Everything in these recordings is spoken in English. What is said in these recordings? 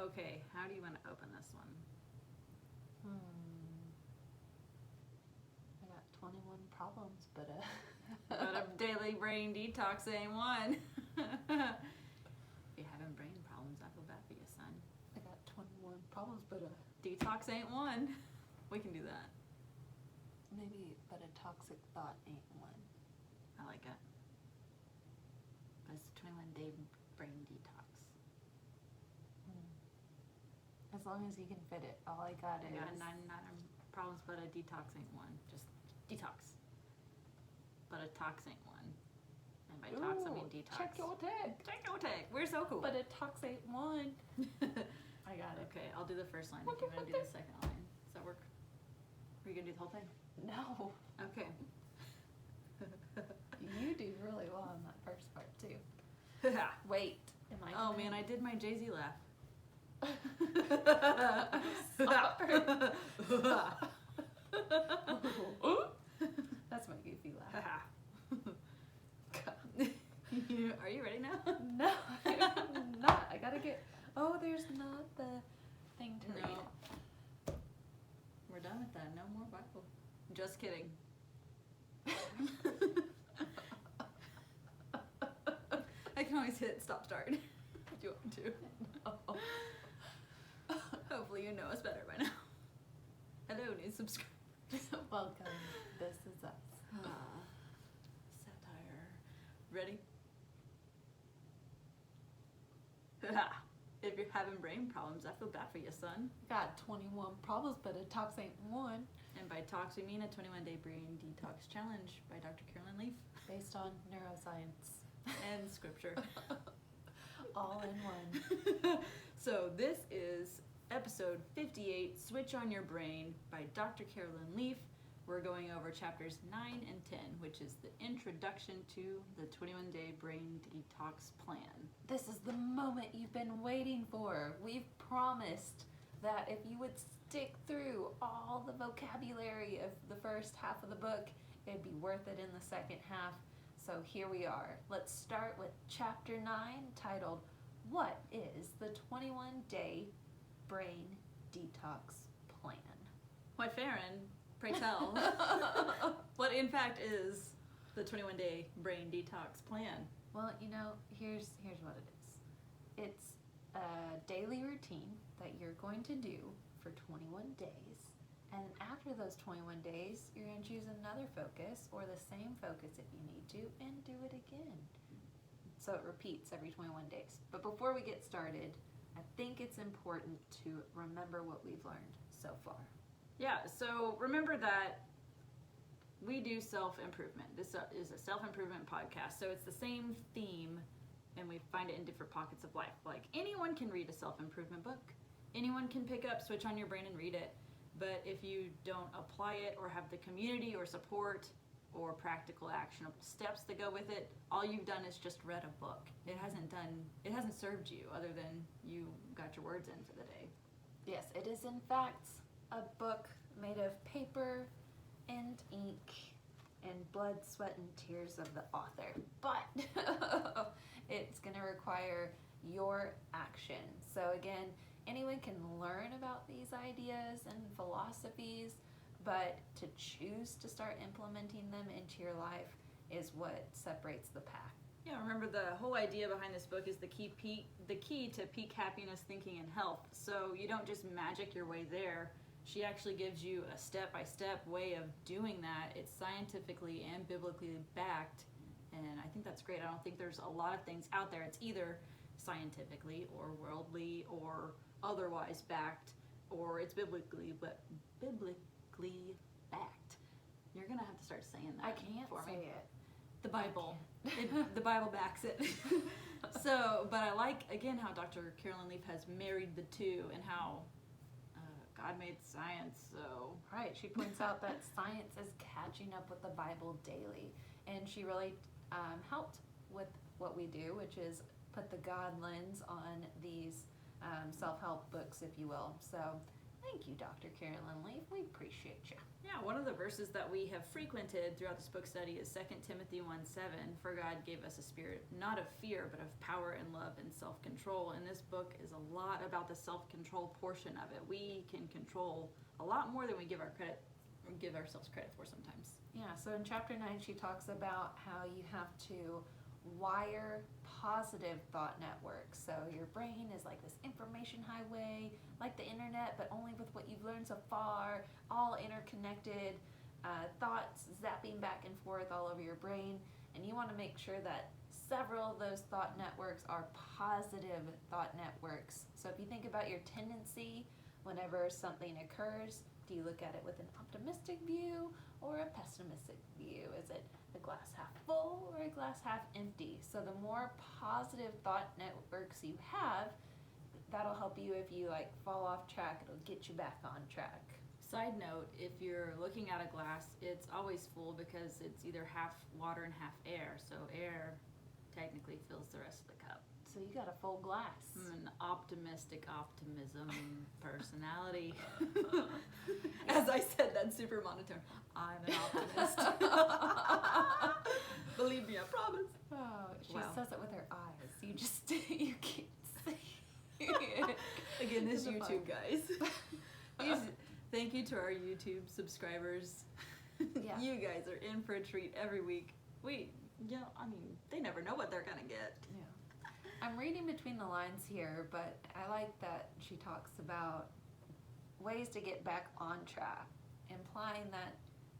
Okay, how do you want to open this one? I got 21 problems, but But a daily brain detox ain't one. If you're having brain problems, I feel bad for you, son. I got 21 problems, but Detox ain't one. We can do that. maybe, but a toxic thought ain't one. I like it. But it's a 21-day brain detox. As long as you can fit it. All I got I is got 99 problems, but a detox ain't one. Just detox. But a tox ain't one. And by tox, I mean detox. Check your tag. Check your tag. We're so cool. But a tox ain't one. I got it. Okay, I'll do the first line if you want to do the second line. Does that work? Are you going to do the whole thing? No. Okay. You do really well on that first part, too. Wait. Am I Oh, man, I did my Jay-Z laugh. That's my goofy laugh. Are you ready now? No, I'm not. I gotta get. Oh, there's not the thing to read. No. We're done with that. No more Bible. Just kidding. I can always hit stop start if you want to. No. Hopefully you know us better by now. Hello, new subscribers. Welcome. This is us. Satire. Ready? If you're having brain problems, I feel bad for you, son. Got 21 problems, but a tox ain't one. And by tox, we mean a 21-day brain detox challenge by Dr. Carolyn Leaf. Based on neuroscience. And scripture. All in one. So this is episode 58, Switch on Your Brain by Dr. Carolyn Leaf. We're going over chapters 9 and 10, which is the introduction to the 21-day brain detox plan. This is the moment you've been waiting for. We've promised that if you would stick through all the vocabulary of the first half of the book, it'd be worth it in the second half. So here we are. Let's start with chapter 9, titled, What is the 21-day brain detox plan? Why, Farron, pray tell, what in fact is the 21-day brain detox plan? Well, you know, here's what it is. It's a daily routine that you're going to do for 21 days. And after those 21 days, you're going to choose another focus or the same focus if you need to and do it again. So it repeats every 21 days. But before we get started, I think it's important to remember what we've learned so far. Yeah, so remember that we do self-improvement. This is a self-improvement podcast, so it's the same theme, and we find it in different pockets of life. Like, anyone can read a self-improvement book. Anyone can pick up Switch on Your Brain and read it. But if you don't apply it or have the community or support or practical actionable steps that go with it, all you've done is just read a book. It hasn't served you other than you got your words in for the day. Yes, it is in fact a book made of paper and ink and blood, sweat, and tears of the author. But it's going to require your action. So again, anyone can learn about these ideas and philosophies, but to choose to start implementing them into your life is what separates the pack. Yeah, remember the whole idea behind this book is the key to peak happiness, thinking, and health. So you don't just magic your way there. She actually gives you a step-by-step way of doing that. It's scientifically and biblically backed, and I think that's great. I don't think there's a lot of things out there. It's either scientifically or worldly or otherwise backed, or it's biblically backed. You're gonna have to start saying that. I can't for say me. it. The Bible. The Bible backs it. So, but I like, again, how Dr. Carolyn Leaf has married the two and how God made science, so... Right, she points out that science is catching up with the Bible daily. And she really helped with what we do, which is put the God lens on these self-help books, if you will. So Thank you, Dr. Carolyn Leaf. We appreciate you. Yeah, one of the verses that we have frequented throughout this book study is 2 Timothy 1:7. For God gave us a spirit, not of fear, but of power and love and self-control. And this book is a lot about the self-control portion of it. We can control a lot more than we give ourselves credit for sometimes. Yeah, so in chapter 9, she talks about how you have to wire positive thought networks. So your brain is like this information highway, like the internet, but only with what you've learned so far, all interconnected, thoughts zapping back and forth all over your brain. And you want to make sure that several of those thought networks are positive thought networks. So if you think about your tendency, whenever something occurs, do you look at it with an optimistic view or a pessimistic view? Is it the glass half full or a glass half empty? So the more positive thought networks you have, that'll help you if you like fall off track, it'll get you back on track. Side note, if you're looking at a glass, it's always full because it's either half water and half air. So air technically fills the rest of the cup. So you got a full glass. I'm an optimistic optimism personality. As I said, that's super monotone. I'm an optimist. Believe me, I promise. Oh, she Wow. says it with her eyes. You just, you can't see it. Again, this It's a YouTube, fun. guys. Thank you to our YouTube subscribers. Yeah. You guys are in for a treat every week. They never know what they're gonna get. Yeah. I'm reading between the lines here, but I like that she talks about ways to get back on track, implying that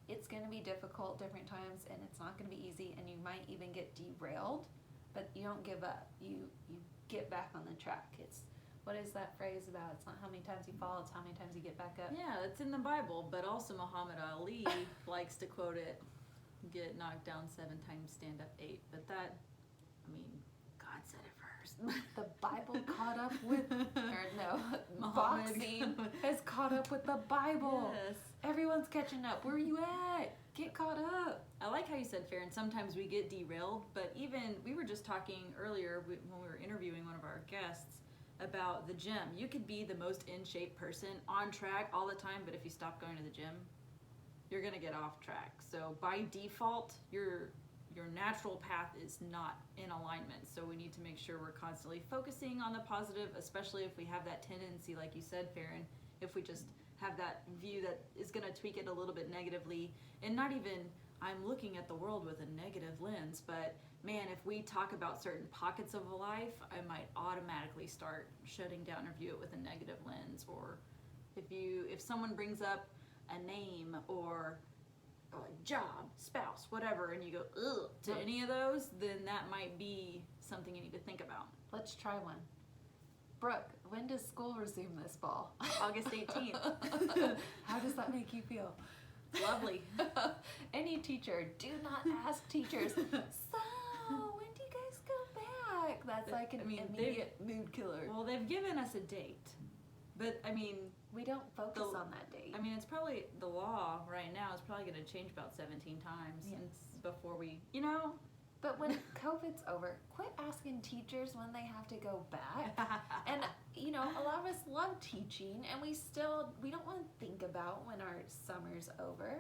it's going to be difficult different times and it's not going to be easy and you might even get derailed, but you don't give up. You get back on the track. It's, what is that phrase about? It's not how many times you fall, it's how many times you get back up. Yeah, it's in the Bible, but also Muhammad Ali likes to quote it, get knocked down 7 times, stand up 8. But that, God said it first. The Bible caught up with, or no, Muhammad. boxing has caught up with the Bible. Yes. Everyone's catching up. Where are you at? Get caught up. I like how you said, Farron, sometimes we get derailed, but we were just talking earlier when we were interviewing one of our guests about the gym. You could be the most in shape person, on track all the time, but if you stop going to the gym, you're gonna get off track. So by default, your natural path is not in alignment. So we need to make sure we're constantly focusing on the positive, especially if we have that tendency, like you said, Farron, if we just have that view that is gonna tweak it a little bit negatively, and not even, I'm looking at the world with a negative lens, but man, if we talk about certain pockets of life, I might automatically start shutting down or view it with a negative lens. Or if someone brings up a name or a job, spouse, whatever, and you go, ugh, to any of those, then that might be something you need to think about. Let's try one. Brooke, when does school resume this fall? August 18th. How does that make you feel? Lovely. Any teacher, do not ask teachers, so when do you guys go back? That's like an immediate mood killer. Well, they've given us a date, but we don't focus on that date. it's probably, the law right now is probably going to change about 17 times since before we, But when COVID's over, quit asking teachers when they have to go back. And, a lot of us love teaching, and we don't want to think about when our summer's over.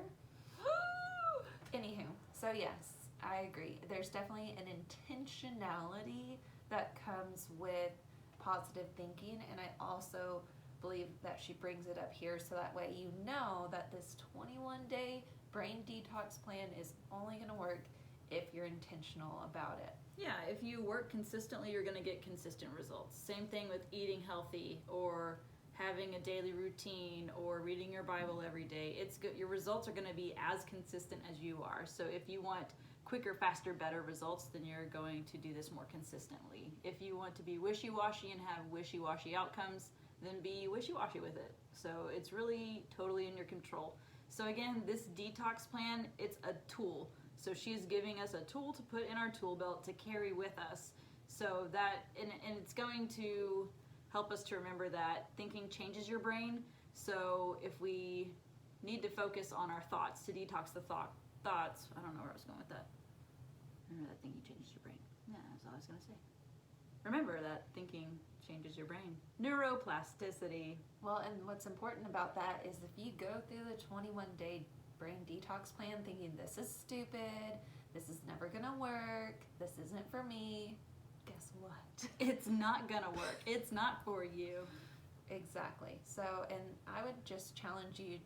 Anywho, so yes, I agree. There's definitely an intentionality that comes with positive thinking, and I also believe that she brings it up here so that way you know that this 21-day brain detox plan is only going to work if you're intentional about it. Yeah, if you work consistently, you're going to get consistent results. Same thing with eating healthy or having a daily routine or reading your Bible every day. It's good. Your results are going to be as consistent as you are. So if you want quicker, faster, better results, then you're going to do this more consistently. If you want to be wishy-washy and have wishy-washy outcomes, then be wishy-washy with it. So it's really totally in your control. So again, this detox plan, it's a tool. So she's giving us a tool to put in our tool belt to carry with us. So that, and it's going to help us to remember that thinking changes your brain. So if we need to focus on our thoughts to detox the thoughts, I don't know where I was going with that. Remember that thinking changes your brain. Yeah, that's all I was going to say. remember that thinking changes your brain. Neuroplasticity. Well, and what's important about that is if you go through the 21-day brain detox plan thinking this is stupid, this is never gonna work, this isn't for me, guess what? It's not gonna work. It's not for you. Exactly. So, and I would just challenge you,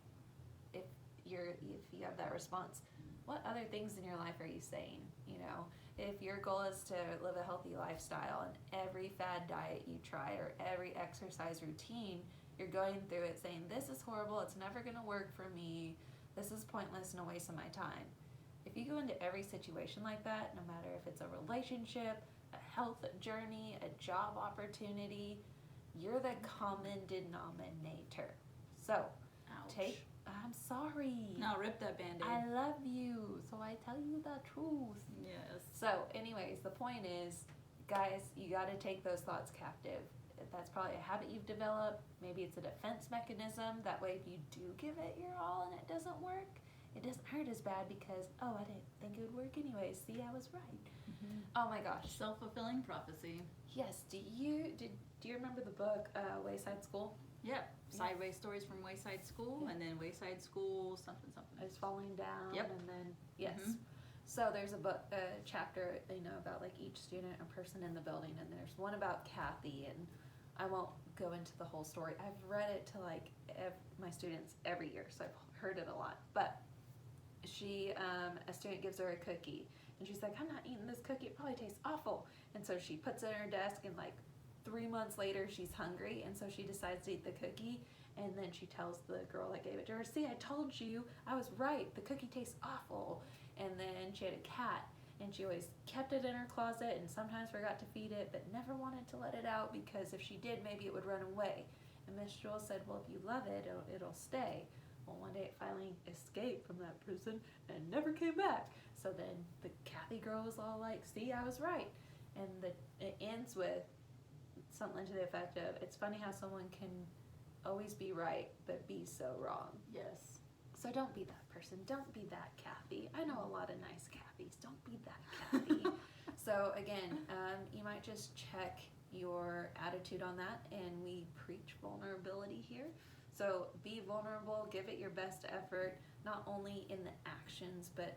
if you have that response, what other things in your life are you saying? You know, if your goal is to live a healthy lifestyle and every fad diet you try or every exercise routine, you're going through it saying, this is horrible, it's never going to work for me, this is pointless and a waste of my time. If you go into every situation like that, no matter if it's a relationship, a health journey, a job opportunity, you're the common denominator. So, Ouch. I'm sorry. No, rip that Band-Aid. I love you, so I tell you the truth. Yes. So, anyways, the point is, guys, you got to take those thoughts captive. That's probably a habit you've developed. Maybe it's a defense mechanism. That way, if you do give it your all and it doesn't work, it doesn't hurt as bad because, oh, I didn't think it would work anyways. See, I was right. Mm-hmm. Oh my gosh. Self-fulfilling prophecy. Yes. Do you remember the book Wayside School? Yep. Sideways Stories from Wayside School, Yeah. and then Wayside School something. It's falling down. Yep. And then yes. Mhm. So there's a chapter, about like each student or person in the building, and there's one about Kathy, and I won't go into the whole story. I've read it to like my students every year, so I've heard it a lot. But she, a student gives her a cookie, and she's like, I'm not eating this cookie, it probably tastes awful. And so she puts it on her desk, and like 3 months later, she's hungry, and so she decides to eat the cookie. And then she tells the girl that gave it to her, see, I told you, I was right, the cookie tastes awful. And then she had a cat, and she always kept it in her closet and sometimes forgot to feed it, but never wanted to let it out because if she did, maybe it would run away. And Miss Jewel said, well, if you love it, it'll stay. Well, one day it finally escaped from that prison and never came back. So then the Kathy girl was all like, see, I was right. And it ends with something to the effect of, it's funny how someone can always be right, but be so wrong. Yes. So don't be that person. Don't be that Kathy. I know a lot of nice Kathys. Don't be that Kathy. So again, you might just check your attitude on that, and we preach vulnerability here. So be vulnerable, give it your best effort, not only in the actions, but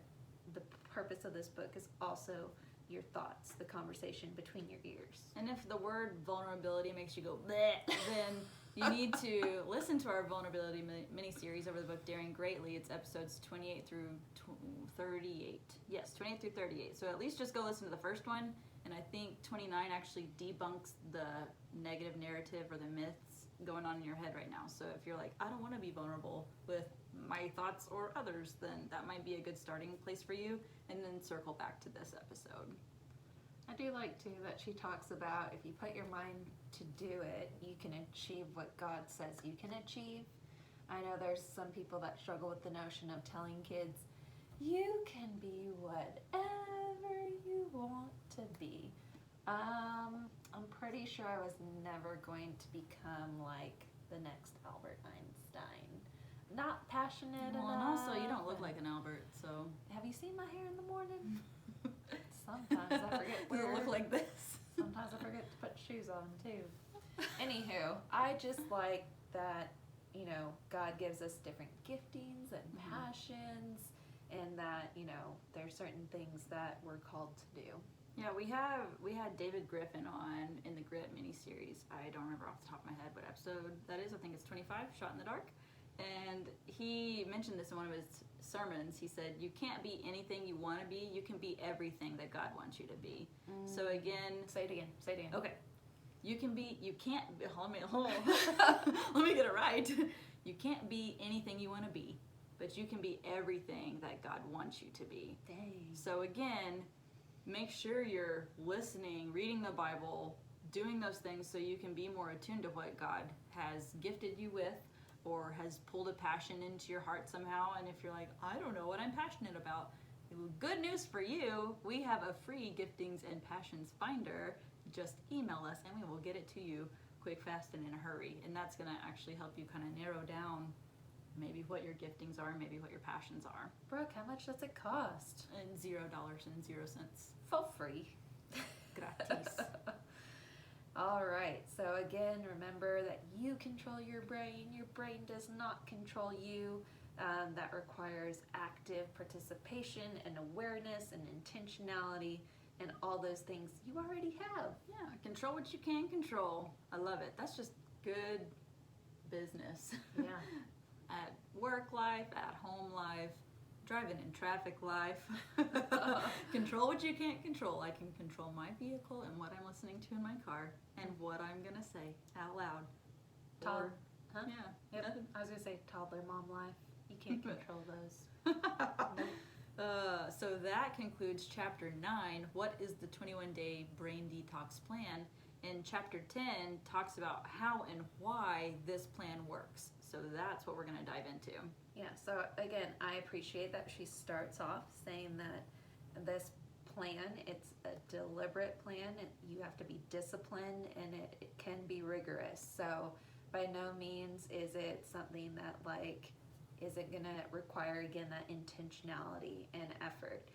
the purpose of this book is also your thoughts, the conversation between your ears. And if the word vulnerability makes you go bleh, then you need to listen to our vulnerability mini-series over the book Daring Greatly. It's episodes 28 through 38. Yes, 28 through 38. So at least just go listen to the first one. And I think 29 actually debunks the negative narrative or the myths going on in your head right now. So if you're like, I don't want to be vulnerable with my thoughts or others, then that might be a good starting place for you. And then circle back to this episode. I do like too that she talks about if you put your mind to do it, you can achieve what God says you can achieve. I know there's some people that struggle with the notion of telling kids, you can be whatever you want to be. I'm pretty sure I was never going to become like the next Albert Einstein. Not passionate enough. Well, and also you don't look like an Albert, so. Have you seen my hair in the morning? Sometimes I forget Does it where. look like this? Sometimes I forget to put shoes on too. Anywho, I just like that, God gives us different giftings and passions, and that, there's certain things that we're called to do. Yeah, we had David Griffin on in the Grit miniseries. I don't remember off the top of my head what episode that is. I think it's 25, Shot in the Dark. And he mentioned this in one of his sermons. He said, you can't be anything you want to be. You can be everything that God wants you to be. So again... Say it again. Okay. You can't be, let me get it right. You can't be anything you want to be, but you can be everything that God wants you to be. Dang. So again, make sure you're listening, reading the Bible, doing those things so you can be more attuned to what God has gifted you with, or has pulled a passion into your heart somehow. And if you're like, I don't know what I'm passionate about, good news for you, we have a free giftings and passions finder. Just email us and we will get it to you quick, fast, and in a hurry. And that's gonna actually help you kind of narrow down maybe what your giftings are, maybe what your passions are. Brooke, how much does it cost? And $0.00. For free. Gratis. All right, so again, remember that you control your brain does not control you. That requires active participation and awareness and intentionality and all those things you already have. Yeah, control what you can control. I love it. That's just good business. Yeah. At work life, at home life, driving in traffic life. Control what you can't control. I can control my vehicle and what I'm listening to in my car and what I'm going to say out loud. Huh? Yeah. Yep. Nothing. I was going to say toddler mom life. You can't control those. So that concludes chapter 9. What is the 21-day brain detox plan? And chapter 10 talks about how and why this plan works. So that's what we're going to dive into. Yeah, so again, I appreciate that she starts off saying that this plan, it's a deliberate plan. You have to be disciplined and it can be rigorous. So by no means is it something that like isn't going to require, again, that intentionality and effort.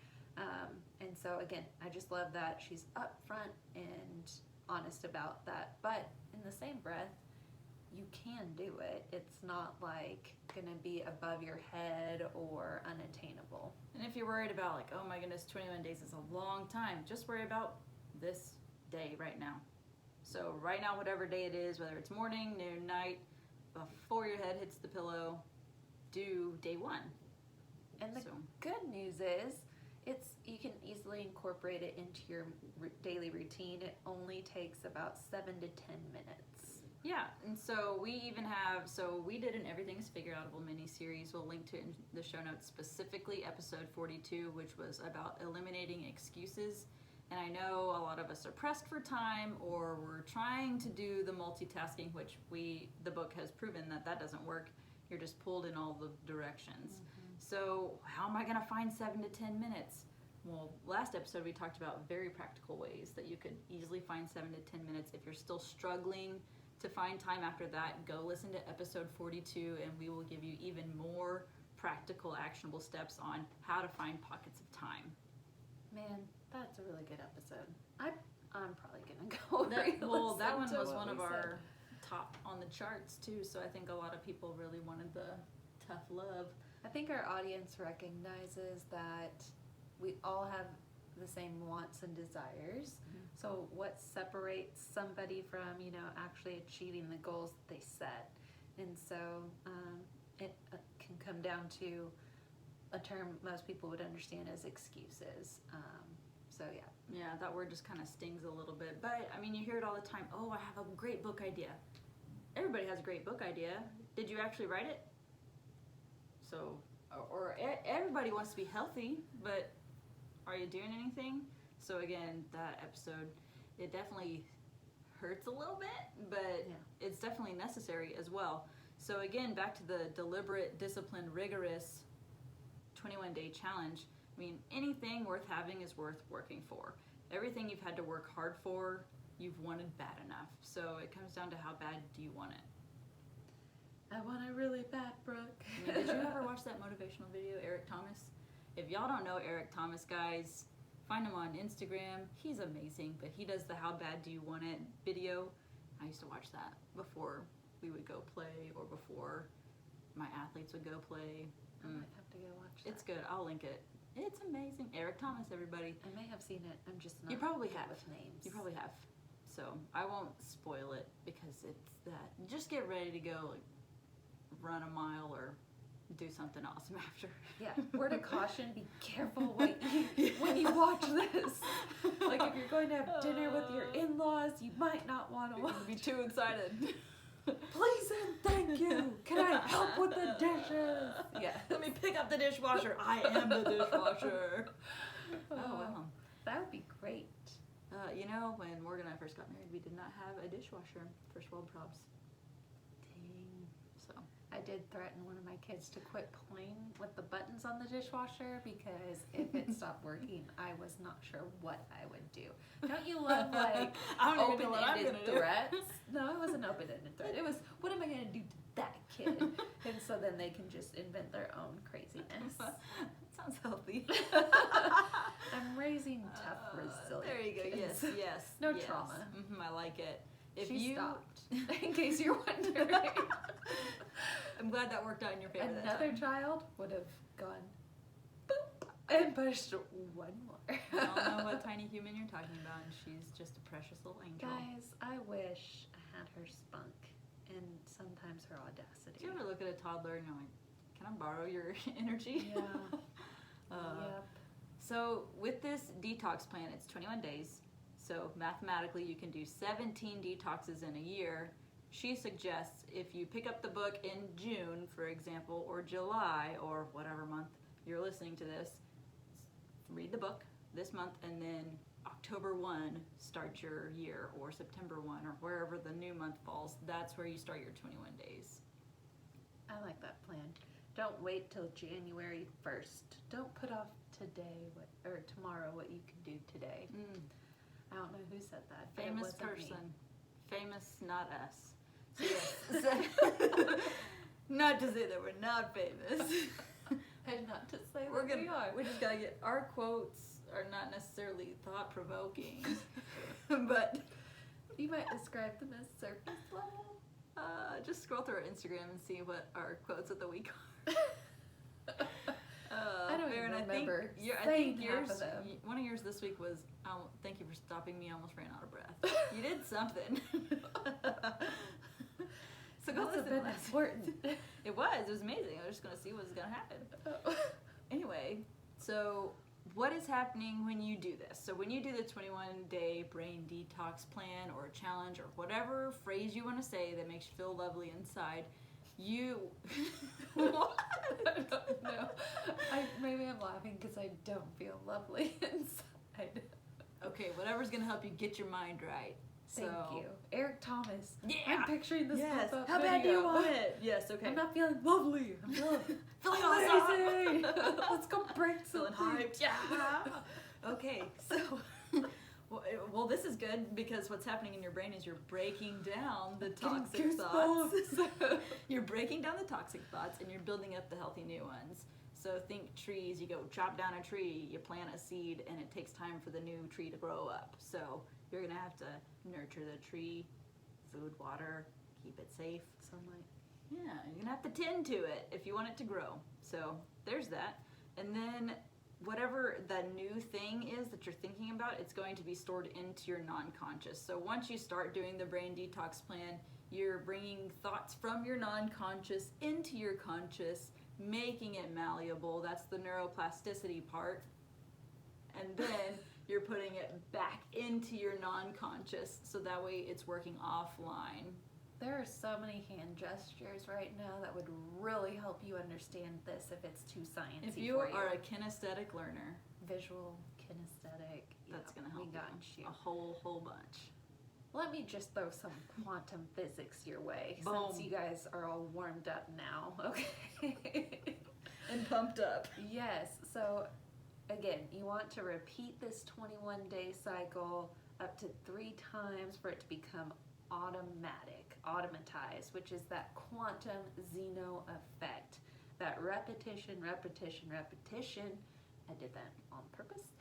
And so again, I just love that she's upfront and honest about that. But in the same breath, you can do it. It's not like gonna be above your head or unattainable. And if you're worried about like, oh my goodness, 21 days is a long time, just worry about this day right now. So right now, whatever day it is, whether it's morning, noon, night, before your head hits the pillow, do day 1. And the good news is you can easily incorporate it into your daily routine. It only takes about 7 to 10 minutes. Yeah, and so we even have, we did an Everything is Figured Outable mini-series. We'll link to it in the show notes, specifically episode 42, which was about eliminating excuses. And I know a lot of us are pressed for time, or we're trying to do the multitasking, which the book has proven that doesn't work. You're just pulled in all the directions. Mm-hmm. So how am I gonna find 7 to 10 minutes? Well, last episode we talked about very practical ways that you could easily find 7 to 10 minutes. If you're still struggling to find time after that, go listen to episode 42 and we will give you even more practical, actionable steps on how to find pockets of time. Man, that's a really good episode. I'm probably gonna go. That one was one of our top on the charts too, so I think a lot of people really wanted the tough love. I think our audience recognizes that we all have the same wants and desires. Mm-hmm. So what separates somebody from, actually achieving the goals that they set? And so it can come down to a term most people would understand as excuses. So yeah. Yeah, that word just kind of stings a little bit. But I mean, you hear it all the time. Oh, I have a great book idea. Everybody has a great book idea. Did you actually write it? So, or everybody wants to be healthy, but are you doing anything? So again, that episode, it definitely hurts a little bit, but it's definitely necessary as well. So again, back to the deliberate, disciplined, rigorous 21-day challenge. I mean, anything worth having is worth working for. Everything you've had to work hard for, you've wanted bad enough. So it comes down to how bad do you want it. I want it really bad, Brooke. I mean, did you ever watch that motivational video, Eric Thomas? If y'all don't know Eric Thomas, guys, find him on Instagram. He's amazing, but he does the How Bad Do You Want It video. I used to watch that before we would go play or before my athletes would go play. I might have to go watch that. It's good. I'll link it. It's amazing. Eric Thomas, everybody. I may have seen it. I'm just not. You probably good have. With names. You probably have. So I won't spoil it because it's that. Just get ready to go run a mile or do something awesome after. Yeah. Word of caution: be careful when you watch this. Like if you're going to have dinner with your in-laws, you might not want to watch. Be too excited. Please and thank you. Can I help with the dishes? Yeah. Let me pick up the dishwasher. I am the dishwasher. Oh wow. That would be great. When Morgan and I first got married, we did not have a dishwasher. First world problems. Dang. So I did threaten one of my kids to quit playing with the buttons on the dishwasher because if it stopped working, I was not sure what I would do. Don't you love open-ended threats? No, it wasn't an open-ended threat. It was, what am I going to do to that kid? And so then they can just invent their own craziness. sounds healthy. I'm raising tough, resilient There you go. kids. Yes. No yes. trauma. I like it. If She you stopped, in case you're wondering. I'm glad that worked out in your favor. Another child would have gone boop and pushed one more. I don't know what tiny human you're talking about, and she's just a precious little angel. Guys, I wish I had her spunk and sometimes her audacity. Do you ever look at a toddler and you're like, can I borrow your energy? Yeah. Yep. So with this detox plan, it's 21 days. So mathematically, you can do 17 detoxes in a year. She suggests if you pick up the book in June, for example, or July, or whatever month you're listening to this, read the book this month, and then October 1, start your year, or September 1, or wherever the new month falls. That's where you start your 21 days. I like that plan. Don't wait till January 1st. Don't put off today or tomorrow what you can do today. I don't know who said that. But Famous it wasn't person. Me. Famous, not us. So yes. Not to say that we're not famous. And not to say We're that we are. We just gotta get, our quotes are not necessarily thought provoking, but You might describe them as surface level. just scroll through our Instagram and see what our quotes of the week are. I don't even remember I think saying yours, half of them. one of yours this week was, thank you for stopping me, I almost ran out of breath. You did something. So go Must have listen. been important. It was amazing. I was just gonna see what was gonna happen. Anyway, so what is happening when you do this? So when you do the 21-day brain detox plan or challenge or whatever phrase you want to say that makes you feel lovely inside, you what? I don't know. Maybe I'm laughing because I don't feel lovely inside. Okay, whatever's gonna help you get your mind right. Thank you. Eric Thomas. Yeah. I'm picturing this pop-up How bad do video. you want it? Yes. Okay. I'm not feeling lovely. I'm feeling feeling amazing. awesome. Let's go break Feeling something. hyped. Yeah. Okay. So, well, this is good because what's happening in your brain is you're breaking down the toxic Getting thoughts. goosebumps. You're breaking down the toxic thoughts and you're building up the healthy new ones. So think trees. You go chop down a tree, you plant a seed, and it takes time for the new tree to grow up. So you're gonna have to nurture the tree, food, water, keep it safe. Sunlight. Yeah, you're gonna have to tend to it if you want it to grow. So there's that. And then whatever the new thing is that you're thinking about, it's going to be stored into your non-conscious. So once you start doing the brain detox plan, you're bringing thoughts from your non-conscious into your conscious, making it malleable. That's the neuroplasticity part. And then you're putting it back into your non-conscious, so that way it's working offline. There are so many hand gestures right now that would really help you understand this if it's too sciencey If you for are a kinesthetic learner, visual, kinesthetic, that's yeah, gonna help we got you. a whole bunch. Let me just throw some quantum physics your way, Boom. since you guys are all warmed up now. Okay. And pumped up. Yes. So again, you want to repeat this 21-day cycle up to 3 times for it to become automatized, which is that quantum Zeno effect. That repetition. I did that on purpose.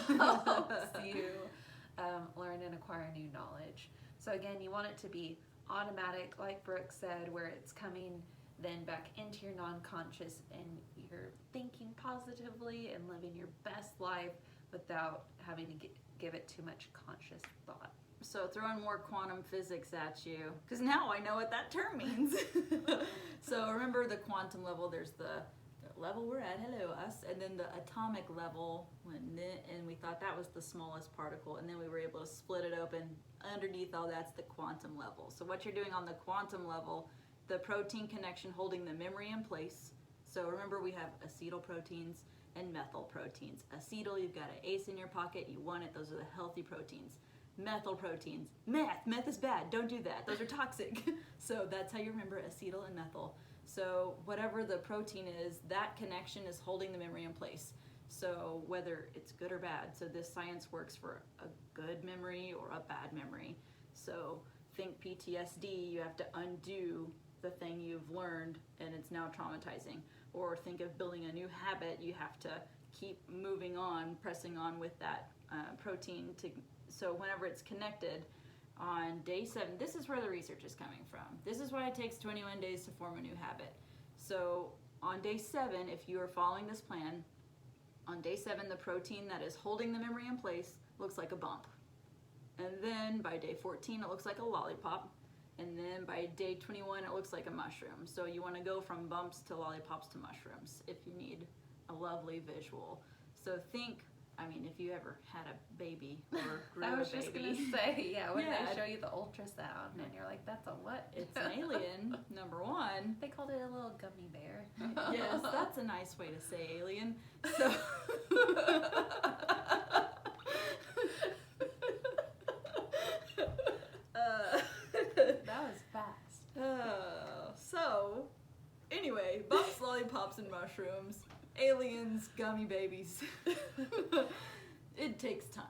Helps you learn and acquire new knowledge. So again, you want it to be automatic, like Brooke said, where it's coming then back into your non-conscious and you're thinking positively and living your best life without having to give it too much conscious thought. So throwing more quantum physics at you, because now I know what that term means. So remember the quantum level, there's the level we're at, hello us, and then the atomic level, and we thought that was the smallest particle, and then we were able to split it open. Underneath all that's the quantum level. So what you're doing on the quantum level, the protein connection holding the memory in place. So remember we have acetyl proteins and methyl proteins. Acetyl, you've got an ace in your pocket, you want it, those are the healthy proteins. Methyl proteins, meth is bad, don't do that, those are toxic. So that's how you remember acetyl and methyl. So whatever the protein is, that connection is holding the memory in place. So whether it's good or bad, so this science works for a good memory or a bad memory. So think PTSD, you have to undo the thing you've learned and it's now traumatizing. or think of building a new habit, you have to keep moving on, pressing on with that protein. So whenever it's connected on day 7, this is where the research is coming from. This is why it takes 21 days to form a new habit. So on day 7, if you are following this plan, on day 7, the protein that is holding the memory in place looks like a bump. And then by day 14, it looks like a lollipop. And then by day 21, it looks like a mushroom. So you want to go from bumps to lollipops to mushrooms if you need a lovely visual. So think, I mean, if you ever had a baby or grew a baby. I was just going to say, when they show you the ultrasound and you're like, that's a what? It's an alien, number 1. They called it a little gummy bear. Yes, that's a nice way to say alien. So... that was fast. So, anyway, bumps, lollipops, and mushrooms, aliens, gummy babies. It takes time.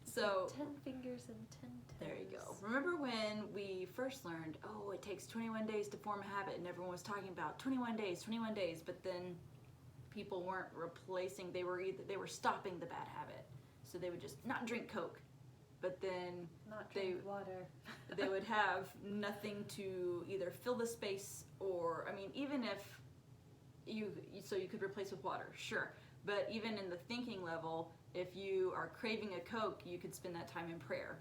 So 10 fingers and 10 toes. there you go. Remember when we first learned, it takes 21 days to form a habit, and everyone was talking about 21 days, but then people weren't replacing, they were stopping the bad habit. So they would just not drink Coke. But then not drink water. They would have nothing to either fill the space or, I mean, even if you could replace with water, sure. But even in the thinking level, if you are craving a Coke, you could spend that time in prayer.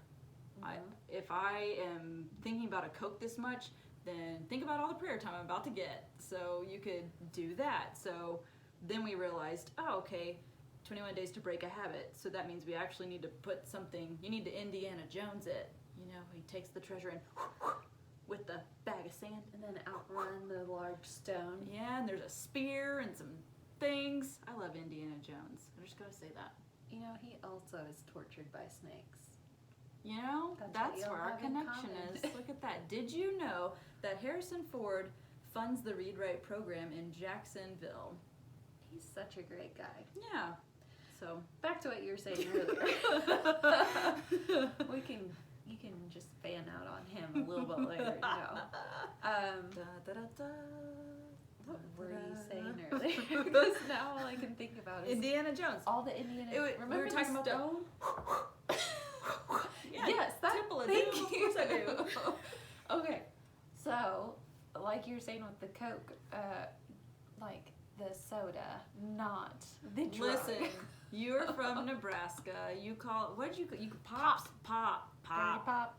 Mm-hmm. If I am thinking about a Coke this much, then think about all the prayer time I'm about to get. So you could do that. So then we realized, 21 days to break a habit. So that means we actually need to put something, you need to Indiana Jones it. He takes the treasure in with the bag of sand. And then outrun the large stone. Yeah, and there's a spear and some things. I love Indiana Jones. I just gotta say that. He also is tortured by snakes. That's where our connection is. Look at that. Did you know that Harrison Ford funds the Read Write program in Jacksonville? He's such a great guy. Yeah. So back to what you were saying earlier. You can just fan out on him a little bit later. What were you saying earlier? Because now all I can think about is Indiana Jones. All the Indiana. Remember we were talking about stone? Yeah, yes, that. Temple of Thank Doom. you. Of course I do. Okay, so like you were saying with the Coke, like the soda, not the drug. Listen, you're from Nebraska. You call you pops pop. Dirty pop.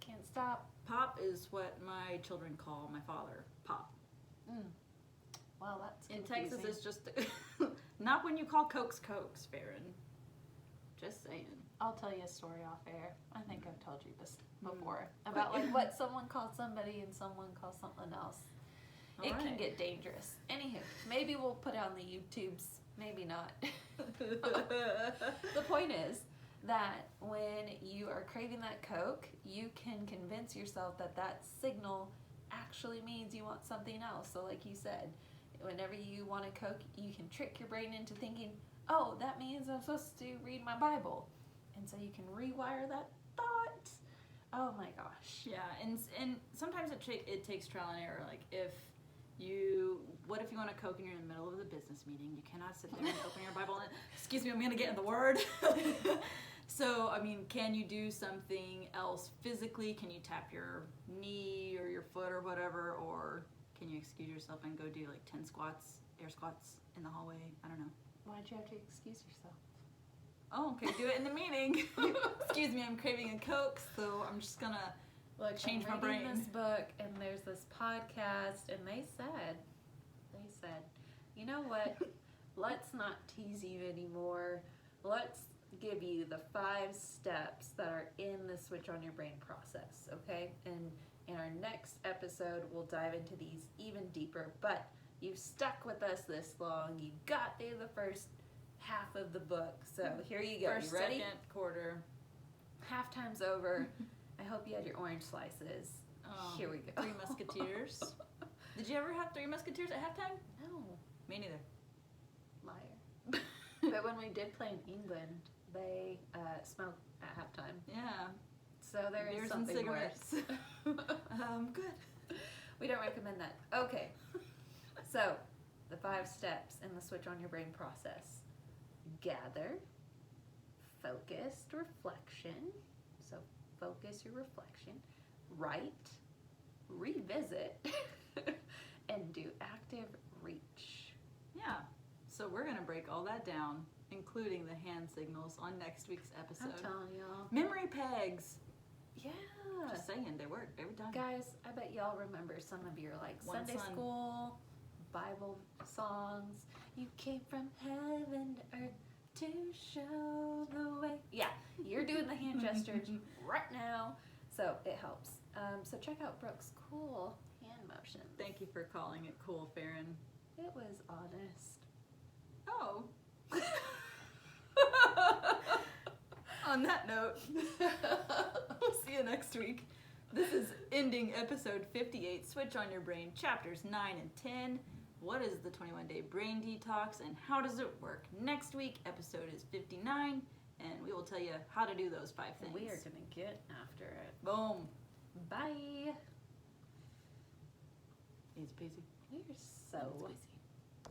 Can't stop. Pop is what my children call my father. Pop. Well, that's in confusing. Texas. It's just not when you call Cokes, Farron. Just saying. I'll tell you a story off air. I think I've told you this before about like what someone calls somebody and someone calls something else. All it right. can get dangerous. Anywho, maybe we'll put it on the YouTubes. Maybe not. The point is that when you are craving that Coke, you can convince yourself that that signal actually means you want something else. So like you said, whenever you want a Coke, you can trick your brain into thinking, oh, that means I'm supposed to read my Bible. And so you can rewire that thought. Oh my gosh. Yeah, and sometimes it takes trial and error. Like what if you want a Coke and you're in the middle of the business meeting? You cannot sit there and open your Bible and, excuse me, I'm going to get in the Word. So, I mean, can you do something else physically? Can you tap your knee or your foot or whatever? Or can you excuse yourself and go do like 10 air squats in the hallway? I don't know. Why'd you have to excuse yourself? Oh, okay, do it in the meeting. Excuse me, I'm craving a Coke, so I'm just gonna change my brain. I'm reading this book, and there's this podcast, and they said, you know what? Let's not tease you anymore. Let's give you the 5 steps that are in the switch on your brain process, okay? And in our next episode, we'll dive into these even deeper, but you've stuck with us this long. You got through the first half of the book, so here you go. First, you ready? second, quarter. Halftime's over. I hope you had your orange slices. Here we go. 3 Musketeers. Did you ever have 3 Musketeers at halftime? No. Me neither. Liar. But when we did play in England, they smoked at halftime. Yeah. So there is Beers something and cigarettes. worse. Good. We don't recommend that. Okay. So the 5 steps in the switch on your brain process. Gather, focused reflection. So focus your reflection. Write, revisit, and do active reach. Yeah. So we're going to break all that down, including the hand signals, on next week's episode. I'm telling y'all. Memory pegs. Yeah. Just saying, they work every time. Guys, I bet y'all remember some of your like One Sunday son. school Bible songs. You came from heaven to earth to show the way. Yeah, you're doing the hand gestures right now, so it helps. So check out Brooke's cool hand motions. Thank you for calling it cool, Farron. It was honest. Oh. On that note, we'll see you next week. This is ending episode 58, Switch on Your Brain, chapters 9 and 10. What is the 21-day brain detox and how does it work? Next week, episode is 59, and we will tell you how to do those 5 things. We are going to get after it. Boom. Bye. Easy peasy. You're so Easy peasy.